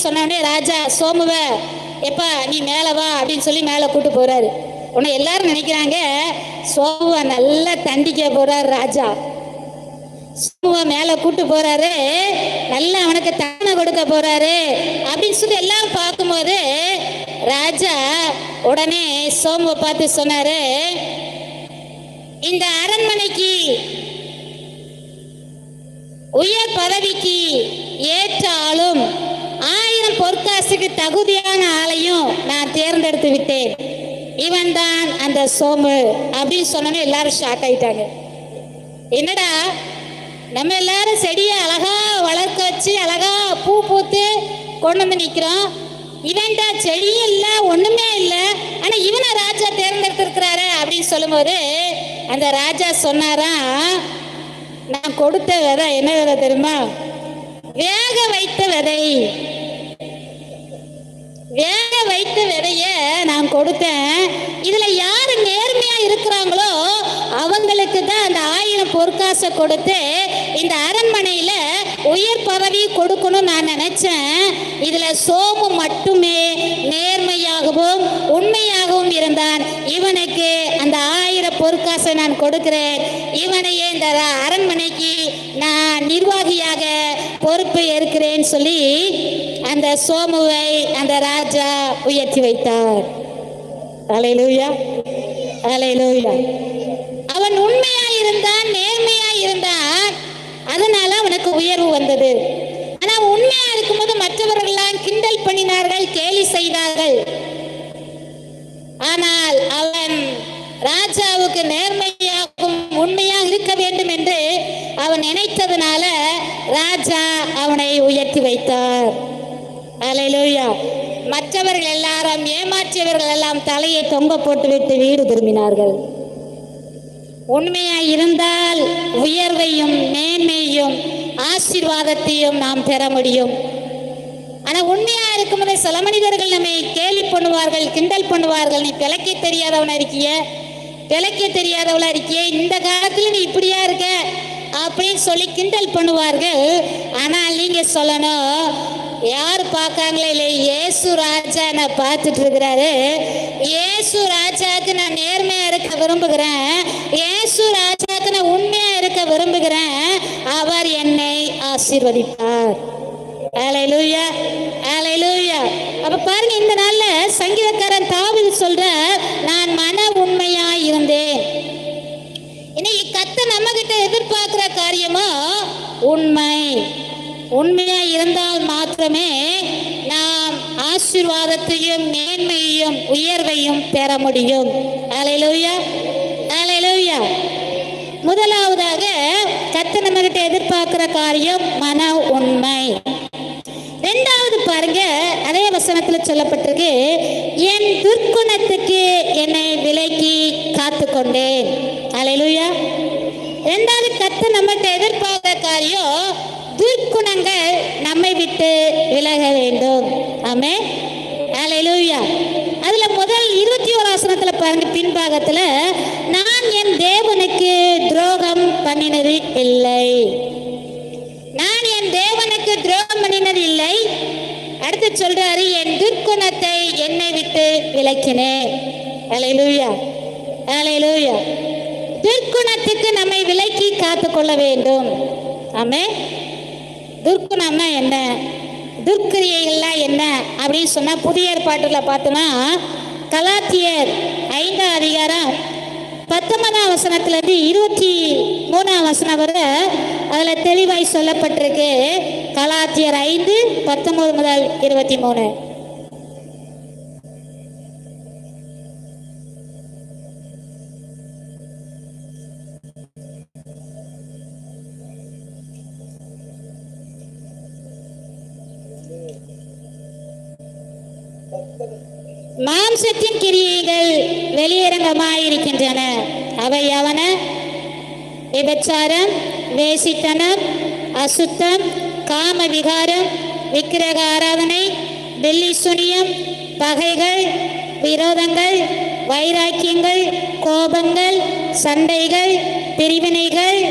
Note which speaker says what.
Speaker 1: சொன்னோடனே ராஜா சோமுவ எப்பா நீ மேலே வா அப்படின்னு சொல்லி மேலே கூட்டு போறாரு. உன்னை எல்லாரும் நினைக்கிறாங்க சோமுவ நல்லா தண்டிக்க போறாரு ராஜா. சோமுவ மேலே கூட்டு போறாரு, நல்லா அவனுக்கு தண்டனை கொடுக்க போறாரு அப்படின்னு சொல்லி எல்லாரும் பார்க்கும்போது ராஜா உடனே சோமுவை பார்த்து சொன்னாரு, இந்த அரண்மனைக்கு உயர் பதவிக்கு ஏற்ற ஆளும் 1000 பொற்காசுக்கு தகுதியான ஆளையும் நான் தேர்ந்தெடுத்து விட்டேன். இவன் தான் அந்த சோமு அப்படின்னு சொன்னோன்னே எல்லாரும் ஷாக் ஆயிட்டாங்க. என்னடா நம்ம எல்லாரும் செடியை அழகா வளர்க்க வச்சு அழகா பூ பூத்து கொண்டு வந்து நிற்கிறோம், இவன்டா செடியும் இல்லை ஒண்ணுமே இல்லை, ஆனா இவனை ராஜா தேர்ந்தெடுத்திருக்கிறாரு அப்படின்னு சொல்லும்போது அந்த ராஜா சொன்னாராம், நான் கொடுத்த விதை என்ன விதை தெரியுமா? வேக வைத்த விதை. வேக வைத்த விதைய நான் கொடுத்தேன். இதுல யாரு நேர்மையா இருக்கிறாங்களோ அவங்களுக்கு தான் அந்த 1000 பொற்காசை கொடுத்து இந்த அரண்மனையில உயர் பதவி கொடுக்கணும் நான் நினைச்சேன். இதுல சோமு மட்டுமே நேர்மையாகவும் உண்மையாகவும் இருந்தான். இவனுக்கு அந்த 1000 பொற்காசை நான் கொடுக்கிறேன். இவனையே இந்த அரண்மனைக்கு நான் நிர்வாகியாக பொறுப்பு ஏற்கிறேன்னு சொல்லி அந்த சோமுவை அந்த ராஜா உயர்த்தி வைத்தார். அல்லேலூயா, அல்லேலூயா. அவன் உண்மையா இருந்தான், நேர்மையா இருந்தான், அதனால அவனுக்கு உயர்வு வந்தது. ஆனா உண்மையா இருக்கும்போது மற்றவர்கள் எல்லாம் கிண்டல் பண்ணினார்கள், கேலி செய்தார்கள். ஆனால் அவன் ராஜாவுக்கு நேர்மையாகவும் உண்மையாக இருக்க வேண்டும் என்று அவன் நினைத்ததுனால ராஜா அவனை உயர்த்தி வைத்தார். அல்லேலூயா. மற்றவர்கள் எல்லாரும் ஏமாற்றியவர்கள் எல்லாம் தலையை தொங்க போட்டுவிட்டு வீடு திரும்பினார்கள். உண்மையாய் இருந்தால் உயர்வையும் மேன்மையும் ஆசீர்வாதத்தையும் நாம் பெற முடியும். ஆனா உண்மையா இருக்கும்போது சில மனிதர்கள் நம்மை கேலி பண்ணுவார்கள், கிண்டல் பண்ணுவார்கள். நீ பிழைக்க தெரியாதவனா இருக்கிய, பிழைக்க தெரியாதவளா இருக்கிய, இந்த காலத்துல நீ இப்படியா இருக்க அப்படின்னு சொல்லி கிண்டல் பண்ணுவார்கள். ஆனால் நீங்க சொல்லணும், யார் பார்க்காங்களே இல்லை, இயேசு ராஜா நான் பார்த்துட்டு இருக்கிறாரு. இயேசு ராஜாவுக்கு நான் நேர்மையா இருக்க விரும்புகிறேன், இயேசு ராஜாவுக்கு நான் உண்மையா இருக்க விரும்புகிறேன், அவர் என்னை ஆசீர்வதிப்பார். அல்லேலூயா, அல்லேலூயா. அப்ப பாருங்க, இந்த நாள்ல சங்கீதக்காரன் தாவீது சொல்ற, நான் மன உண்மையா இருந்தேன். இன்னைக்கு கர்த்தர் நம்ம கிட்ட எதிர்பார்க்கிற காரியமோ உண்மை. உண்மையா இருந்தால் மாத்திரமே நாம் ஆசீர்வாதத்தையும் மேன்மையையும் உயர்வையும் பெற முடியும். அல்லேலூயா, அல்லேலூயா. முதலாவதாக கர்த்தர் நம்ம கிட்ட எதிர்பார்க்கிற காரியம் மன உண்மை. இரண்டாவது பாருங்க, அதே வசனத்துல சொல்லப்பட்டிருக்கு, என் துர்க்குணத்துக்கு என்னை விலக்கி காத்து கொண்டேன். அல்லேலூயா. இரண்டாவது கர்த்தர் நம்மகிட்ட எதிர்பார்க்கிற காரியம் துர்க்குணங்கள் நம்மை விட்டு விலக வேண்டும். ஆமென், அல்லேலூயா. அதுல முதல் 21 வசனத்துல பாருங்க, பின்பாகத்துல, நான் என் தேவனுக்கு துரோகம் பண்ணினது இல்லை. நான் என் தேவனுக்கு துரோகம் பண்ணினது இல்லை. அடுத்து சொல்றாரு, என் துர்க்குணத்தை என்னை விட்டு விலக்கினேன். அல்லேலூயா, அல்லேலூயா. துர்க்குணத்துக்கு நம்மை விலக்கி காத்து கொள்ள வேண்டும். ஆமென். துர்க்குணம்னா என்ன, துர்க்கிரியைகள்லாம் என்ன அப்படின்னு சொன்னா, புதிய ஏற்பாட்டுல பார்த்தோம்னா கலாத்தியர் 5ஆம் அதிகாரம் 19ஆம் வசனத்திலிருந்து 23ஆம் வசனம் வரை அதுல தெளிவாய் சொல்லப்பட்டிருக்கு. கலாத்தியர் 5:19 முதல் 23. மாம்சத்தின் கிரியைகள் வெளியரங்கமாயிருக்கின்றன. அவை அவன விபச்சாரம், வேசித்தனம், அசுத்தம், காம விகாரம், விக்கிரக ஆராதனை, வெள்ளி சுனியம், பகைகள், விரோதங்கள், வைராக்கியங்கள், கோபங்கள், சண்டைகள், பிரிவினைகள்,